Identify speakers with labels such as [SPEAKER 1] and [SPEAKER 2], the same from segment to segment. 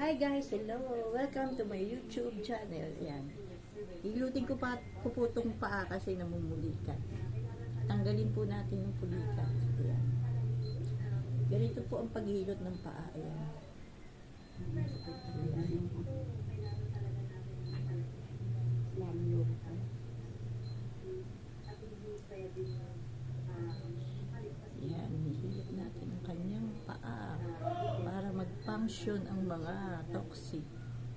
[SPEAKER 1] Hi guys, hello! Welcome to my YouTube channel. Yan. Hilutin ko po itong paa kasi namumulikat. Tanggalin po natin yung pulikat. Yan. Ganito po ang paghilot ng paa. Yan. Yan, hihilot natin ang kanyang paa para mag-function ang mga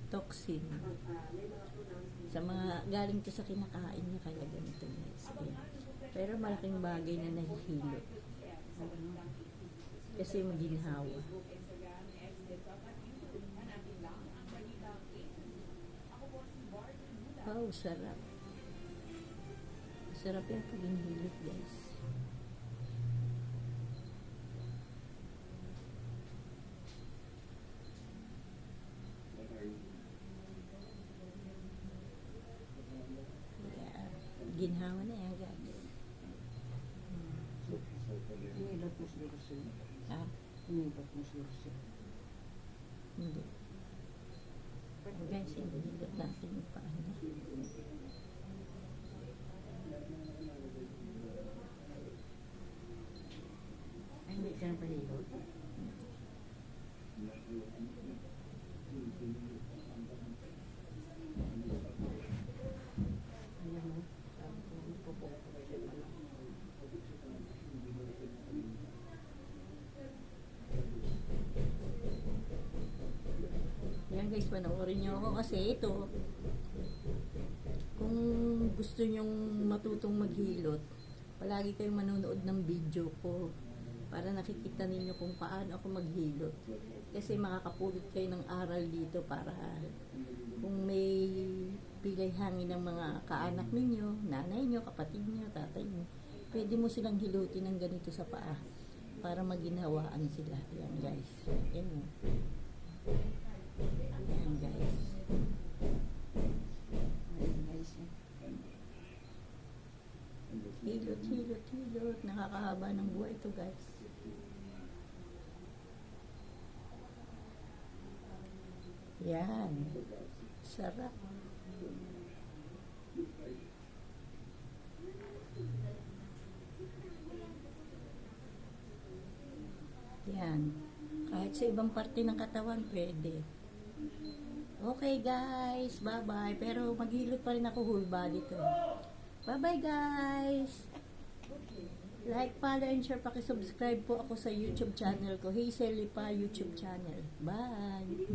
[SPEAKER 1] toxin sa mga galing to sa kinakain niya, kaya ganito guys. Ayan. Pero malaking bagay na nahihilot kasi maginhawa. Wow, sarap. Sarap yung paghihilot guys. Ginhawa na yan guys.
[SPEAKER 2] Inilot mo si Rosy.
[SPEAKER 1] Ha?
[SPEAKER 2] Inilot mo si Rosy.
[SPEAKER 1] Hindi. Guys, inilot natin yung paa niya.
[SPEAKER 2] Ay, hindi ka na palilot. Ayan mo.
[SPEAKER 1] Yan guys, panoorin nyo ako kasi ito, kung gusto nyong matutong maghilot, palagi kayong manonood ng video ko para nakikita ninyo kung paano ako maghilot. Kasi makakapulot kayo ng aral dito para kung may pilay hangin ng mga kaanak ninyo, nanay nyo, kapatid nyo, tatay nyo, pwede mo silang hilutin ng ganito sa paa para maginhawaan sila. Yan guys. Yan o. Yan guys.
[SPEAKER 2] Ayan guys.
[SPEAKER 1] Hilot. Nakakahaba ng buhay ito guys. Yan. Sarap. Yan. Kahit sa ibang parte ng katawan, pwede. Okay guys, bye-bye. Pero maghilot pa rin ako whole body to. Bye-bye guys! Like, follow, and share. Pakisubscribe po ako sa YouTube channel ko. Hazel Lipa YouTube channel. Bye!